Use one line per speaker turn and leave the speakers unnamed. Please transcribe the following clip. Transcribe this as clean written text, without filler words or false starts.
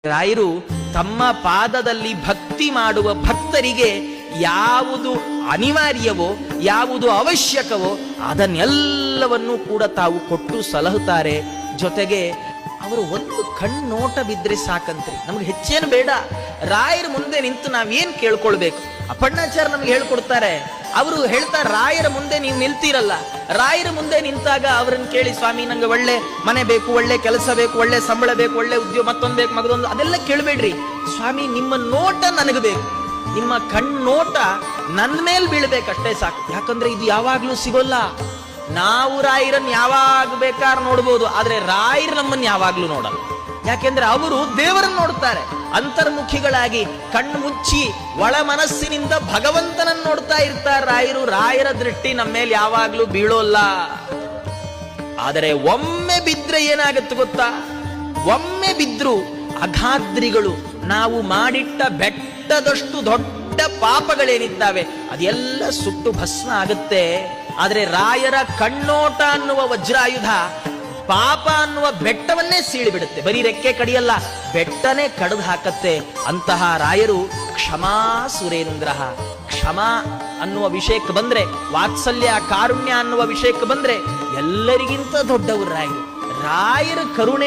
ರಾಯರು ತಮ್ಮ ಪಾದದಲ್ಲಿ ಭಕ್ತಿ ಮಾಡುವ ಭಕ್ತರಿಗೆ ಯಾವುದು ಅನಿವಾರ್ಯವೋ ಯಾವುದು ಅವಶ್ಯಕವೋ ಅದನ್ನೆಲ್ಲವನ್ನೂ ಕೂಡ ತಾವು ಕೊಟ್ಟು ಸಲಹುತ್ತಾರೆ. ಜೊತೆಗೆ ಅವರು ಒಂದು ಕಣ್ಣೋಟ ಬಿದ್ರೆ ಸಾಕಂತ್ರಿ, ನಮ್ಗೆ ಹೆಚ್ಚೇನು ಬೇಡ. ರಾಯರ ಮುಂದೆ ನಿಂತು ನಾವೇನ್ ಕೇಳ್ಕೊಳ್ಬೇಕು? ಅಪ್ಪಣ್ಣಾಚಾರ್ಯ ನಮ್ಗೆ ಹೇಳ್ಕೊಡ್ತಾರೆ. ಅವರು ಹೇಳ್ತಾರೆ, ರಾಯರ ಮುಂದೆ ನೀವು ನಿಲ್ತೀರಲ್ಲ, ರಾಯರ ಮುಂದೆ ನಿಂತಾಗ ಅವರನ್ನು ಕೇಳಿ, ಸ್ವಾಮಿ ನಂಗೆ ಒಳ್ಳೆ ಮನೆ ಬೇಕು, ಒಳ್ಳೆ ಕೆಲಸ ಬೇಕು, ಒಳ್ಳೆ ಸಂಬಳ ಬೇಕು, ಒಳ್ಳೆ ಉದ್ಯೋಗ, ಮತ್ತೊಂದು ಬೇಕು, ಮಗದೊಂದು, ಅದೆಲ್ಲ ಕೇಳಬೇಡ್ರಿ. ಸ್ವಾಮಿ ನಿಮ್ಮ ನೋಟ ನನಗೆ ಬೇಕು, ನಿಮ್ಮ ಕಣ್ಣೋಟ ನನ್ನ ಮೇಲೆ ಬೀಳ್ಬೇಕಷ್ಟೇ ಸಾಕು. ಯಾಕಂದ್ರೆ ಇದು ಯಾವಾಗ್ಲೂ ಸಿಗೋಲ್ಲ. ನಾವು ರಾಯರನ್ನು ಯಾವಾಗ ಬೇಕಾದ್ರೆ ನೋಡ್ಬೋದು, ಆದ್ರೆ ರಾಯರು ನಮ್ಮನ್ನು ಯಾವಾಗ್ಲೂ ನೋಡಲ್ಲ. ಯಾಕೆಂದ್ರೆ ಅವರು ದೇವರನ್ನು ನೋಡ್ತಾರೆ. ಅಂತರ್ಮುಖಿಗಳಾಗಿ ಕಣ್ಣು ಮುಚ್ಚಿ ಒಳ ಮನಸ್ಸಿನಿಂದ ಭಗವಂತನನ್ನು ನೋಡ್ತಾ ಇರ್ತಾರೆ ರಾಯರು. ರಾಯರ ದೃಷ್ಟಿ ನಮ್ಮ ಮೇಲೆ ಯಾವಾಗ್ಲೂ ಬೀಳೋಲ್ಲ. ಆದರೆ ಒಮ್ಮೆ ಬಿದ್ರೆ ಏನಾಗತ್ತೆ ಗೊತ್ತಾ? ಒಮ್ಮೆ ಬಿದ್ರು ಅಘಾದ್ರಿಗಳು, ನಾವು ಮಾಡಿಟ್ಟ ಬೆಟ್ಟದಷ್ಟು ದೊಡ್ಡ ಪಾಪಗಳೇನಿದ್ದಾವೆ ಅದೆಲ್ಲ ಸುಟ್ಟು ಭಸ್ಮ ಆಗುತ್ತೆ. ಆದ್ರೆ ರಾಯರ ಕಣ್ಣೋಟ ಅನ್ನುವ ವಜ್ರಾಯುಧ ಪಾಪ ಅನ್ನುವ ಬೆಟ್ಟವನ್ನೇ ಸೀಳಿಬಿಡುತ್ತೆ. ಬರೀ ರೆಕ್ಕೆ ಕಡಿಯಲ್ಲ, ಬೆಟ್ಟನೇ ಕಡಿದು ಹಾಕತ್ತೆ. ಅಂತಹ ರಾಯರು ಕ್ಷಮಾ ಸುರೇಂದ್ರ. ಕ್ಷಮಾ ಅನ್ನುವ ವಿಷಯಕ್ಕೆ ಬಂದ್ರೆ, ವಾತ್ಸಲ್ಯ ಕಾರುಣ್ಯ ಅನ್ನುವ ವಿಷಯಕ್ಕೆ ಬಂದ್ರೆ ಎಲ್ಲರಿಗಿಂತ ದೊಡ್ಡವರು ರಾಯರು. ರಾಯರ ಕರುಣೆ